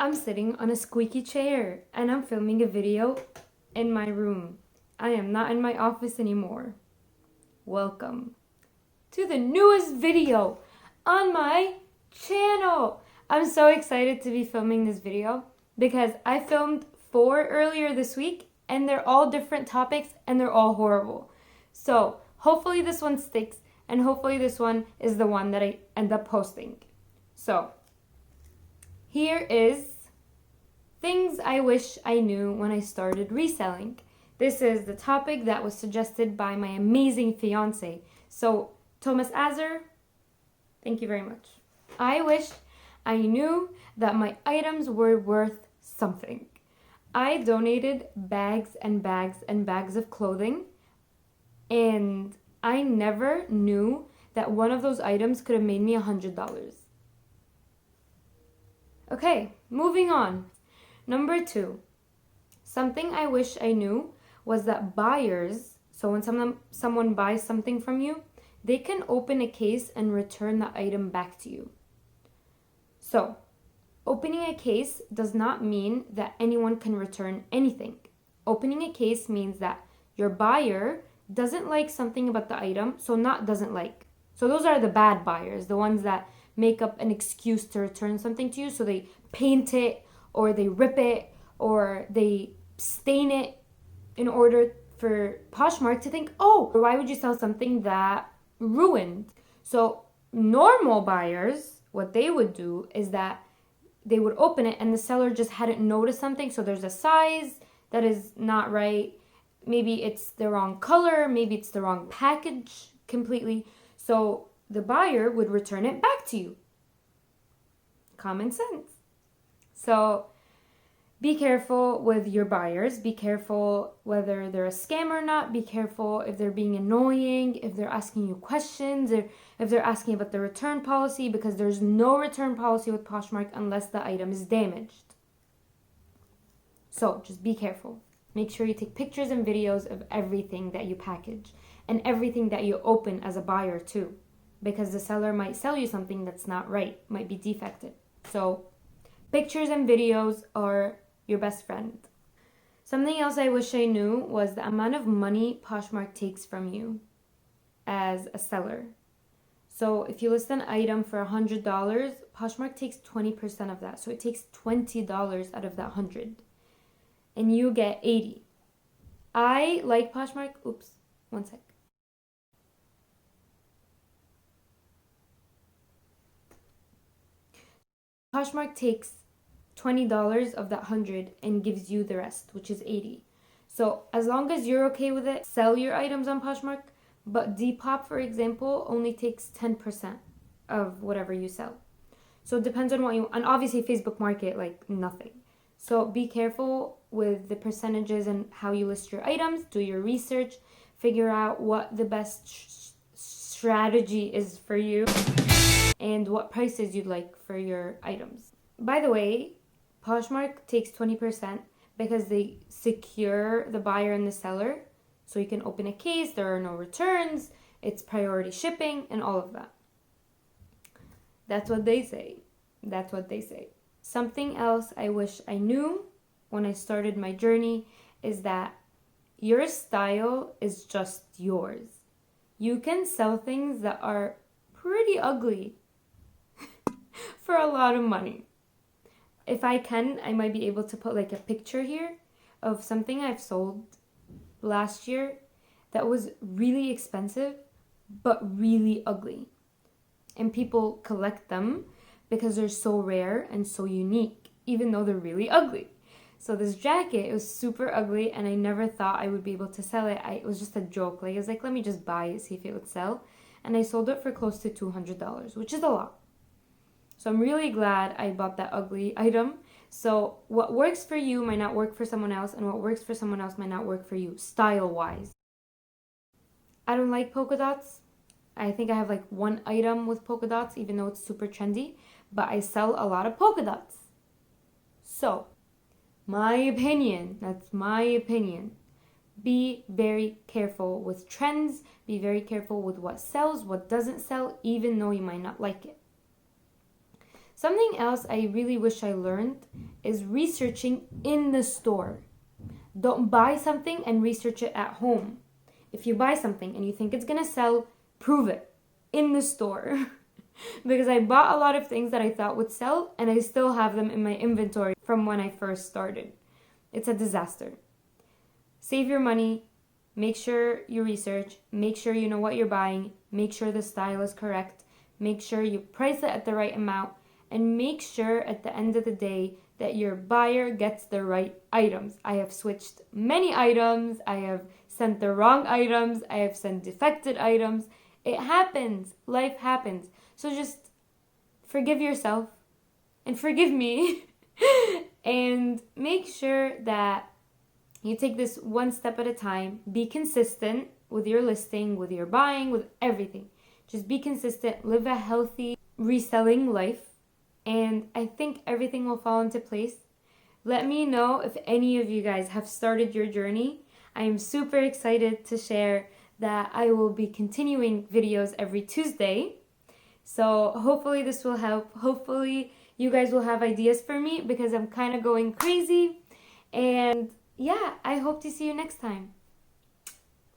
I'm sitting on a squeaky chair and I'm filming a video in my room. I am not in my office anymore. Welcome to the newest video on my channel. I'm so excited to be filming this video because I filmed 4 earlier this week and they're all different topics and they're all horrible. So hopefully this one sticks and hopefully this one is the one that I end up posting. So here is things I wish I knew when I started reselling. This is the topic that was suggested by my amazing fiance. So, Thomas Azar, thank you very much. I wish I knew that my items were worth something. I donated bags and bags and bags of clothing, and I never knew that one of those items could have made me $100. Okay, moving on. Number 2, something I wish I knew was that buyers, so when someone buys something from you, they can open a case and return the item back to you. So, opening a case does not mean that anyone can return anything. Opening a case means that your buyer doesn't like something about the item, so not doesn't like. So those are the bad buyers, the ones that make up an excuse to return something to you, so they paint it, or they rip it, or they stain it in order for Poshmark to think, oh, why would you sell something that ruined? So normal buyers, what they would do is that they would open it and the seller just hadn't noticed something. So there's a size that is not right. Maybe it's the wrong color. Maybe it's the wrong package completely. So the buyer would return it back to you. Common sense. So be careful with your buyers. Be careful whether they're a scam or not. Be careful if they're being annoying, if they're asking you questions, or if they're asking about the return policy, because there's no return policy with Poshmark unless the item is damaged. So just be careful. Make sure you take pictures and videos of everything that you package and everything that you open as a buyer too, because the seller might sell you something that's not right, might be defective. So pictures and videos are your best friend. Something else I wish I knew was the amount of money Poshmark takes from you as a seller. So if you list an item for $100, Poshmark takes 20% of that. So it takes $20 out of that 100. And you get 80. I like Poshmark. Oops, one sec. Poshmark takes $20 of that 100 and gives you the rest, which is 80. So as long as you're okay with it, sell your items on Poshmark. But Depop, for example, only takes 10% of whatever you sell. So it depends on what you, and obviously Facebook Market, like nothing. So be careful with the percentages and how you list your items. Do your research. Figure out what the best strategy is for you and what prices you'd like for your items. By the way, Poshmark takes 20% because they secure the buyer and the seller. So you can open a case, there are no returns, it's priority shipping, and all of that. That's what they say. That's what they say. Something else I wish I knew when I started my journey is that your style is just yours. You can sell things that are pretty ugly for a lot of money. If I can, I might be able to put like a picture here of something I've sold last year that was really expensive but really ugly. And people collect them because they're so rare and so unique, even though they're really ugly. So this jacket, it was super ugly and I never thought I would be able to sell it. It was just a joke. Like I was like, let me just buy it, see if it would sell. And I sold it for close to $200, which is a lot. So I'm really glad I bought that ugly item. So what works for you might not work for someone else, and what works for someone else might not work for you, style-wise. I don't like polka dots. I think I have like one item with polka dots, even though it's super trendy, but I sell a lot of polka dots. So, my opinion, that's my opinion. Be very careful with trends. Be very careful with what sells, what doesn't sell, even though you might not like it. Something else I really wish I learned is researching in the store. Don't buy something and research it at home. If you buy something and you think it's gonna sell, prove it in the store. Because I bought a lot of things that I thought would sell and I still have them in my inventory from when I first started. It's a disaster. Save your money, make sure you research, make sure you know what you're buying, make sure the style is correct, make sure you price it at the right amount, and make sure at the end of the day that your buyer gets the right items. I have switched many items, I have sent the wrong items, I have sent defected items. It happens, life happens. So just forgive yourself and forgive me and make sure that you take this one step at a time. Be consistent with your listing, with your buying, with everything. Just be consistent, live a healthy reselling life, and I think everything will fall into place. Let me know if any of you guys have started your journey. I am super excited to share that I will be continuing videos every Tuesday. So hopefully this will help. Hopefully you guys will have ideas for me because I'm kind of going crazy. And yeah, I hope to see you next time.